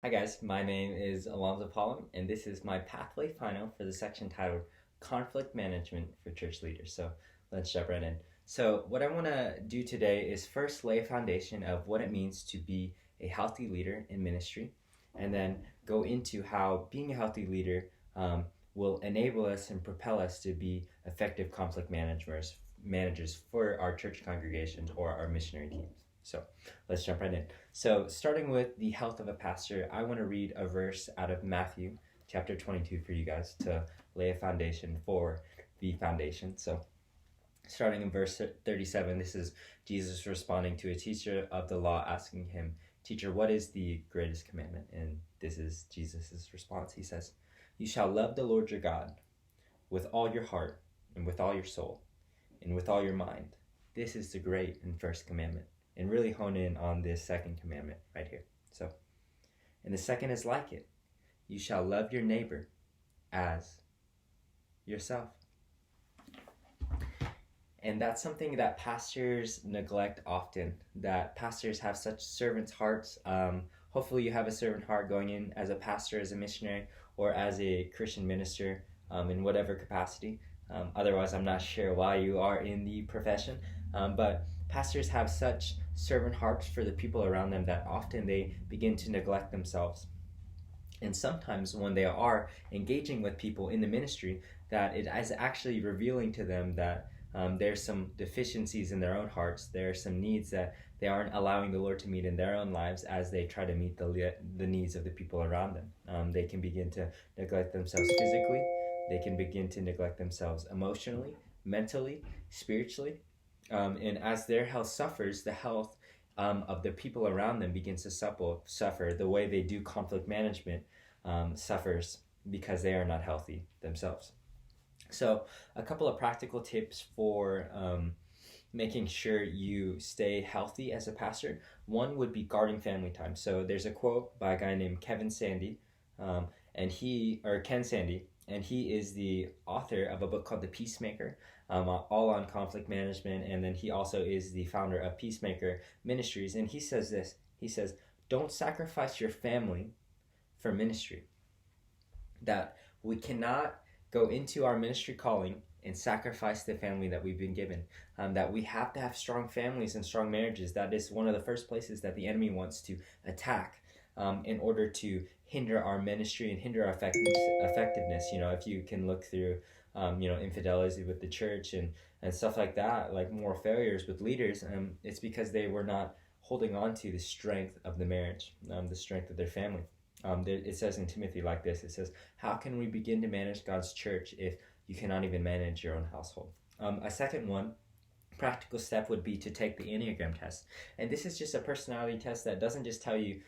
Hi guys, my name is Alonzo Pollum, and this is my pathway final for the section titled Conflict Management for Church Leaders. So let's jump right in. So, what I want to do today is first lay a foundation of what it means to be a healthy leader in ministry, and then go into how being a healthy leader will enable us and propel us to be effective conflict managers for our church congregations or our missionary teams. So, let's jump right in. So, starting with the health of a pastor, I want to read a verse out of Matthew chapter 22 for you guys to lay a foundation for the foundation. So, starting in verse 37, this is Jesus responding to a teacher of the law, asking him, "Teacher, what is the greatest commandment?" And this is Jesus' response. He says, "You shall love the Lord your God with all your heart, and with all your soul, and with all your mind. This is the great and first commandment." And really hone in on this second commandment right here. So, and the second is like it: you shall love your neighbor as yourself. And that's something that pastors neglect often, that pastors have such servants' hearts. Hopefully you have a servant heart going in as a pastor, as a missionary, or as a Christian minister in whatever capacity. Otherwise, I'm not sure why you are in the profession. But pastors have such servant hearts for the people around them that often they begin to neglect themselves. And sometimes when they are engaging with people in the ministry, that it is actually revealing to them that there's some deficiencies in their own hearts. There are some needs that they aren't allowing the Lord to meet in their own lives as they try to meet the needs of the people around them. They can begin to neglect themselves physically. They can begin to neglect themselves emotionally, mentally, spiritually. And as their health suffers, the health of the people around them begins to suffer. The way they do conflict management suffers because they are not healthy themselves. So, a couple of practical tips for making sure you stay healthy as a pastor. One would be guarding family time. So, there's a quote by a guy named Ken Sande, and he is the author of a book called The Peacemaker, all on conflict management. And then he also is the founder of Peacemaker Ministries. And he says this: he says, "Don't sacrifice your family for ministry." That we cannot go into our ministry calling and sacrifice the family that we've been given. That we have to have strong families and strong marriages. That is one of the first places that the enemy wants to attack in order to hinder our ministry and hinder our effectiveness. If you can look through, infidelity with the church and stuff like that, like more failures with leaders, it's because they were not holding on to the strength of the marriage, the strength of their family. It says in Timothy like this: it says, "How can we begin to manage God's church if you cannot even manage your own household?" A second one, practical step, would be to take the Enneagram test. And this is just a personality test that doesn't just tell you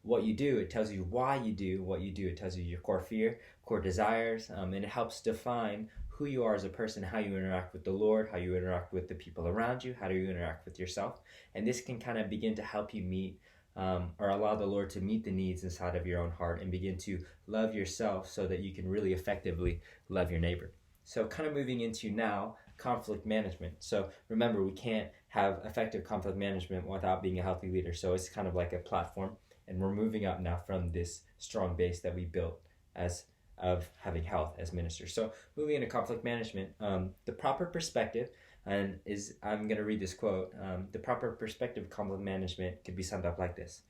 what you do, it tells you why you do what you do. It tells you your core fear, core desires, and it helps define who you are as a person, how you interact with the Lord, how you interact with the people around you, how do you interact with yourself. And this can kind of begin to help you meet or allow the Lord to meet the needs inside of your own heart and begin to love yourself so that you can really effectively love your neighbor. So, kind of moving into now conflict management. So, remember, we can't have effective conflict management without being a healthy leader. So, it's kind of like a platform, and we're moving up now from this strong base that we built as of having health as ministers. So, moving into conflict management, the proper perspective. And I'm going to read this quote. The proper perspective of conflict management could be summed up like this: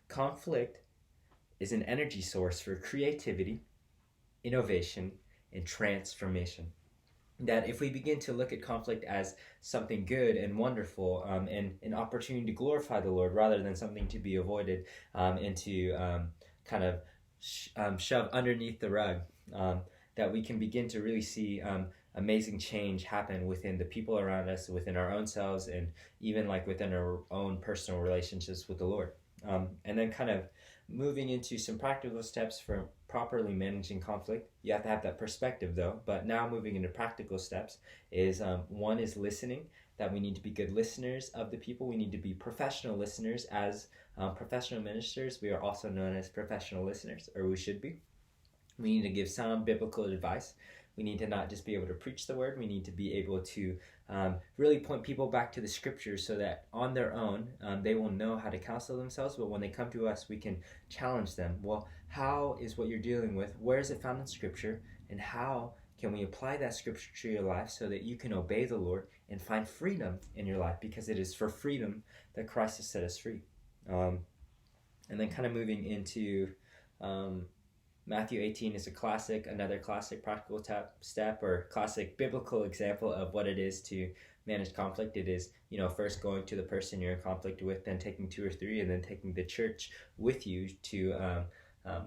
conflict is an energy source for creativity, innovation, and transformation. That if we begin to look at conflict as something good and wonderful, and an opportunity to glorify the Lord rather than something to be avoided and to kind of shove underneath the rug, that we can begin to really see amazing change happen within the people around us, within our own selves, and even like within our own personal relationships with the Lord. And then kind of moving into some practical steps for properly managing conflict. You have to have that perspective though, but now moving into practical steps is one is listening, that we need to be good listeners of the people. We need to be professional listeners. As professional ministers, we are also known as professional listeners, or we should be. We need to give sound biblical advice. We need to not just be able to preach the word. We need to be able to really point people back to the scriptures so that on their own they will know how to counsel themselves. But when they come to us, we can challenge them. Well, how is what you're dealing with? Where is it found in scripture? And how can we apply that scripture to your life so that you can obey the Lord and find freedom in your life? Because it is for freedom that Christ has set us free. And then kind of moving into Matthew 18 is another classic practical step or classic biblical example of what it is to manage conflict. It is, first going to the person you're in conflict with, then taking 2 or 3, and then taking the church with you to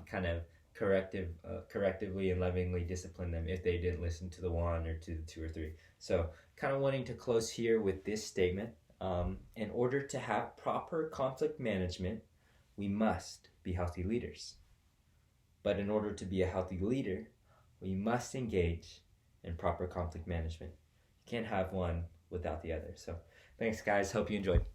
kind of correctively and lovingly discipline them if they didn't listen to the 1 or to the 2 or 3. So kind of wanting to close here with this statement. In order to have proper conflict management, we must be healthy leaders. But in order to be a healthy leader, we must engage in proper conflict management. You can't have one without the other. So thanks, guys. Hope you enjoyed.